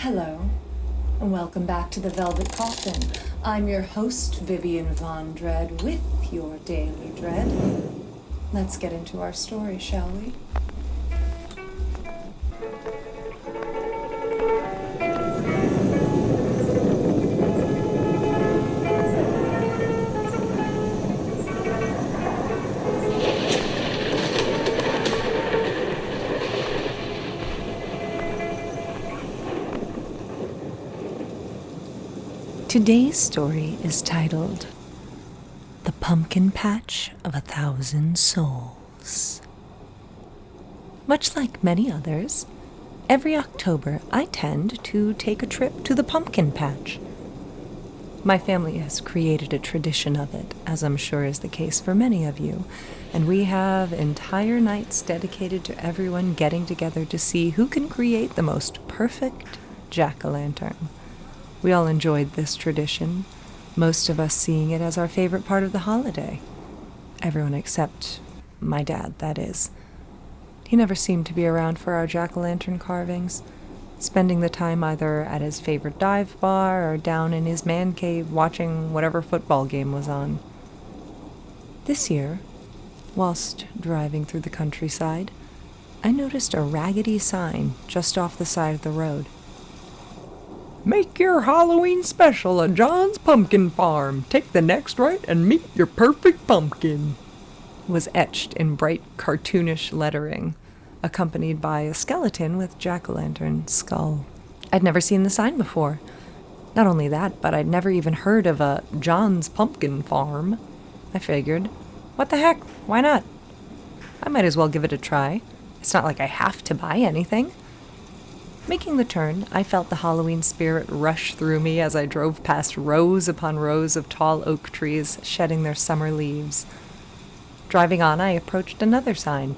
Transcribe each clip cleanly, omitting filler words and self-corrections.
Hello, and welcome back to the Velvet Coffin. I'm your host, Vivienne Von Dread, with your daily dread. Let's get into our story, shall we? Today's story is titled, The Pumpkin Patch of 1,000 Souls. Much like many others, every October I tend to take a trip to the pumpkin patch. My family has created a tradition of it, as I'm sure is the case for many of you, and we have entire nights dedicated to everyone getting together to see who can create the most perfect jack-o'-lantern. We all enjoyed this tradition, most of us seeing it as our favorite part of the holiday. Everyone except my dad, that is. He never seemed to be around for our jack-o'-lantern carvings, spending the time either at his favorite dive bar or down in his man cave watching whatever football game was on. This year, whilst driving through the countryside, I noticed a raggedy sign just off the side of the road. Make your Halloween special at John's Pumpkin Farm. Take the next right and meet your perfect pumpkin, was etched in bright cartoonish lettering, accompanied by a skeleton with jack-o'-lantern skull. I'd never seen the sign before. Not only that, but I'd never even heard of a John's Pumpkin Farm. I figured, what the heck, why not? I might as well give it a try. It's not like I have to buy anything. Making the turn, I felt the Halloween spirit rush through me as I drove past rows upon rows of tall oak trees shedding their summer leaves. Driving on, I approached another sign.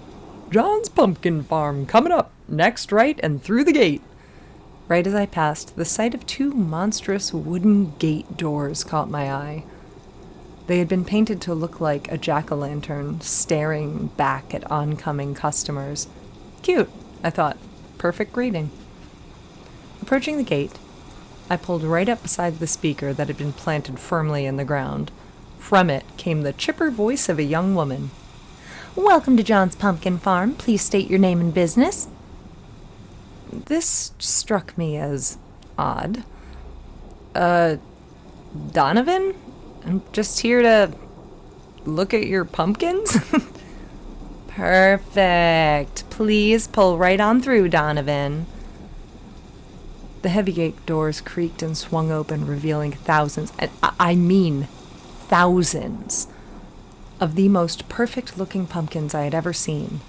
John's Pumpkin Farm, coming up, next right and through the gate. Right as I passed, the sight of two monstrous wooden gate doors caught my eye. They had been painted to look like a jack-o'-lantern staring back at oncoming customers. Cute, I thought. Perfect greeting. Approaching the gate, I pulled right up beside the speaker that had been planted firmly in the ground. From it came the chipper voice of a young woman. "Welcome to John's Pumpkin Farm. Please state your name and business." This struck me as odd. Donavin? I'm just here to look at your pumpkins? Perfect. Please pull right on through, Donavin. The heavy gate doors creaked and swung open, revealing thousands, and I mean thousands, of the most perfect-looking pumpkins I had ever seen.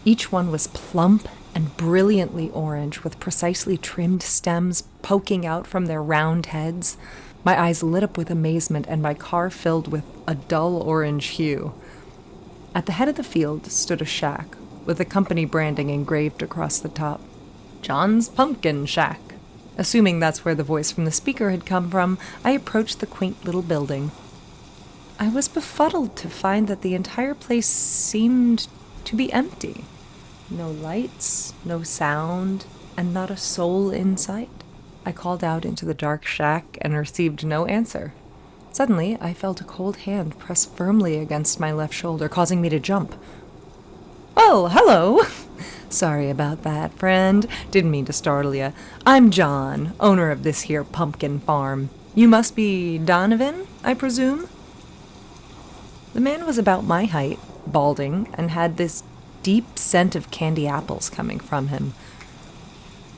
Each one was plump and brilliantly orange, with precisely trimmed stems poking out from their round heads. My eyes lit up with amazement, and my car filled with a dull orange hue. At the head of the field stood a shack, with the company branding engraved across the top. John's Pumpkin Shack. Assuming that's where the voice from the speaker had come from, I approached the quaint little building. I was befuddled to find that the entire place seemed to be empty. No lights, no sound, and not a soul in sight. I called out into the dark shack and received no answer. Suddenly, I felt a cold hand press firmly against my left shoulder, causing me to jump. "Oh, hello!" "Sorry about that, friend. Didn't mean to startle you. I'm John, owner of this here pumpkin farm. You must be Donavin, I presume?" The man was about my height, balding, and had this deep scent of candy apples coming from him.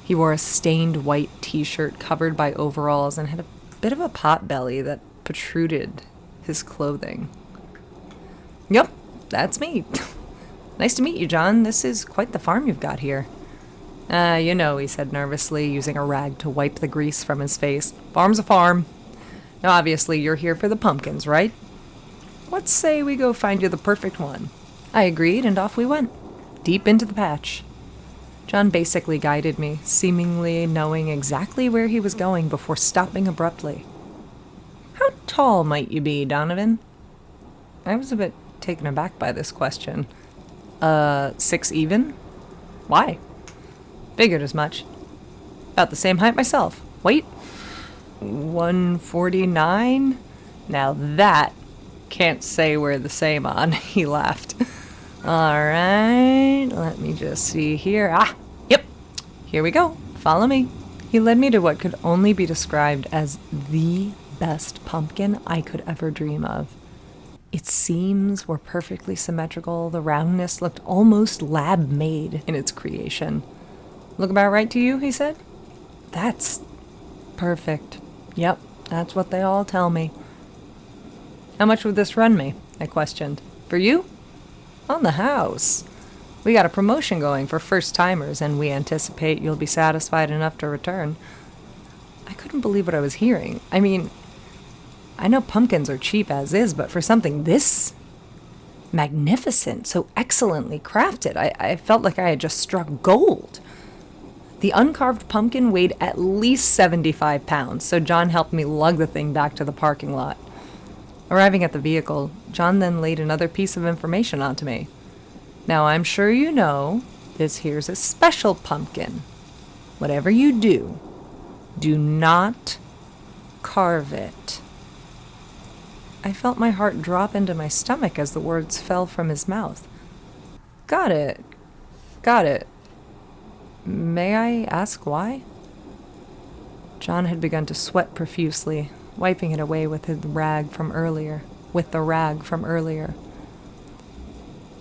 He wore a stained white t-shirt covered by overalls and had a bit of a pot belly that protruded his clothing. "Yep, that's me." "Nice to meet you, John. This is quite the farm you've got here." He said nervously, using a rag to wipe the grease from his face. "Farm's a farm. Now, obviously, you're here for the pumpkins, right? What say we go find you the perfect one?" I agreed, and off we went, deep into the patch. John basically guided me, seemingly knowing exactly where he was going before stopping abruptly. "How tall might you be, Donavin?" I was a bit taken aback by this question. 6 even? Why? Figured as much. About the same height myself. Weight? 149? Now that can't say we're the same on. He laughed. Alright, let me just see here. Yep. Here we go. Follow me. He led me to what could only be described as the best pumpkin I could ever dream of. Its seams were perfectly symmetrical. The roundness looked almost lab-made in its creation. Look about right to you, he said. That's perfect. Yep, that's what they all tell me. How much would this run me? I questioned. For you? On the house. We got a promotion going for first-timers, and we anticipate you'll be satisfied enough to return. I couldn't believe what I was hearing. I mean, I know pumpkins are cheap as is, but for something this magnificent, so excellently crafted, I felt like I had just struck gold. The uncarved pumpkin weighed at least 75 pounds, so John helped me lug the thing back to the parking lot. Arriving at the vehicle, John then laid another piece of information onto me. Now, I'm sure you know, this here's a special pumpkin. Whatever you do, do not carve it. I felt my heart drop into my stomach as the words fell from his mouth. Got it. May I ask why? John had begun to sweat profusely, wiping it away with the rag from earlier.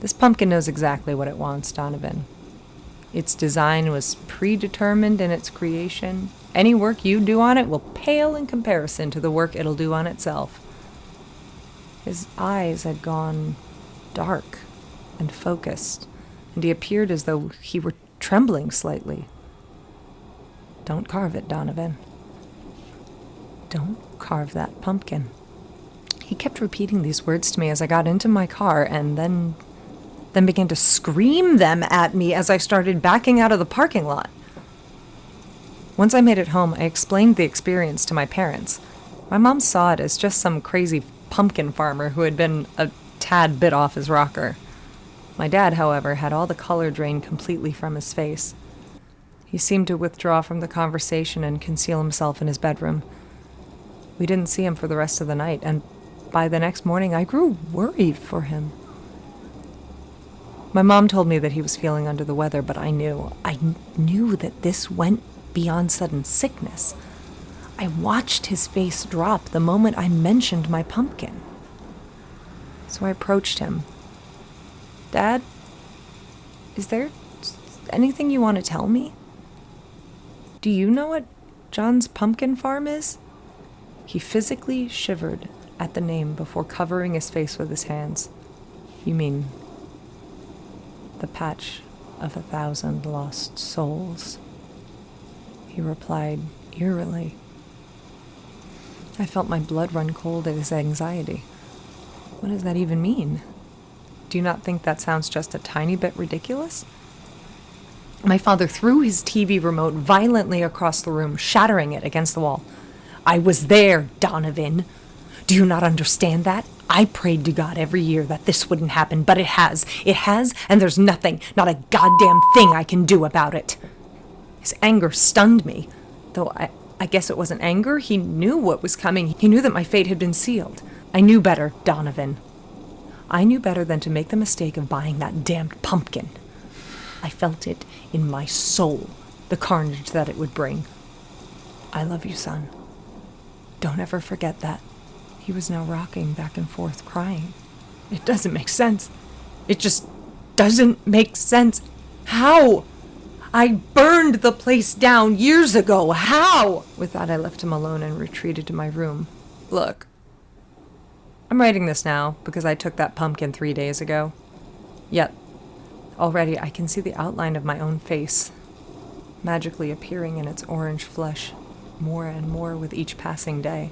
This pumpkin knows exactly what it wants, Donavin. Its design was predetermined in its creation. Any work you do on it will pale in comparison to the work it'll do on itself. His eyes had gone dark and focused, and he appeared as though he were trembling slightly. Don't carve it, Donavin. Don't carve that pumpkin. He kept repeating these words to me as I got into my car, and then began to scream them at me as I started backing out of the parking lot. Once I made it home, I explained the experience to my parents. My mom saw it as just some crazy pumpkin farmer who had been a tad bit off his rocker. My dad, however, had all the color drained completely from his face. He seemed to withdraw from the conversation and conceal himself in his bedroom. We didn't see him for the rest of the night, and by the next morning I grew worried for him. My mom told me that he was feeling under the weather, but I knew that this went beyond sudden sickness. I watched his face drop the moment I mentioned my pumpkin. So I approached him. Dad, is there anything you want to tell me? Do you know what John's pumpkin farm is? He physically shivered at the name before covering his face with his hands. You mean the patch of 1,000 lost souls? He replied eerily. I felt my blood run cold at his anxiety. What does that even mean? Do you not think that sounds just a tiny bit ridiculous? My father threw his TV remote violently across the room, shattering it against the wall. I was there, Donavin. Do you not understand that? I prayed to God every year that this wouldn't happen, but it has. It has, and there's nothing, not a goddamn thing I can do about it. His anger stunned me, though I guess it wasn't anger. He knew what was coming. He knew that my fate had been sealed. I knew better, Donavin. I knew better than to make the mistake of buying that damned pumpkin. I felt it in my soul, the carnage that it would bring. I love you, son. Don't ever forget that. He was now rocking back and forth, crying. It doesn't make sense. It just doesn't make sense. How? I burned the place down years ago. How? With that, I left him alone and retreated to my room. Look, I'm writing this now because I took that pumpkin 3 days ago. Yet, already I can see the outline of my own face, magically appearing in its orange flesh, more and more with each passing day.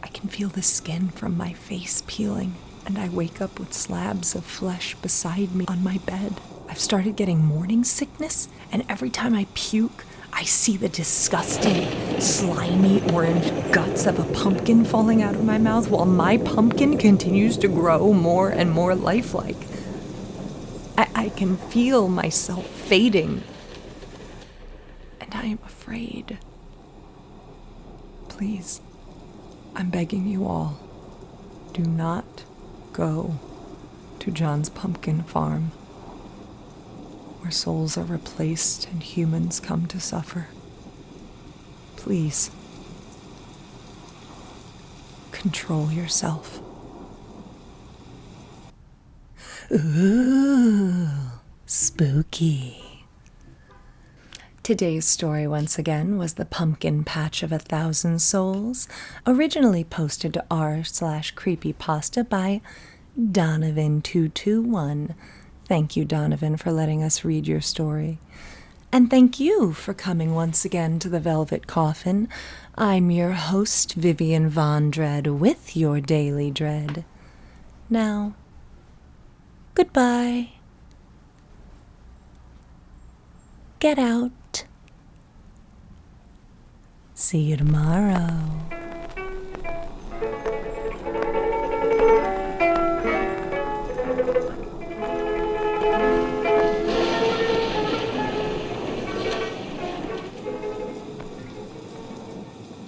I can feel the skin from my face peeling, and I wake up with slabs of flesh beside me on my bed. I've started getting morning sickness, and every time I puke, I see the disgusting, slimy orange guts of a pumpkin falling out of my mouth while my pumpkin continues to grow more and more lifelike. I can feel myself fading. and I am afraid. Please, I'm begging you all, do not go to John's pumpkin farm, where souls are replaced and humans come to suffer. Please, control yourself. Ooh, spooky. Today's story, once again, was The Pumpkin Patch of 1,000 Souls, originally posted to r/creepypasta by Donavin221. Thank you, Donavin, for letting us read your story. And thank you for coming once again to the Velvet Coffin. I'm your host, Vivienne Von Dread, with your Daily Dread. Now, goodbye. Get out. See you tomorrow.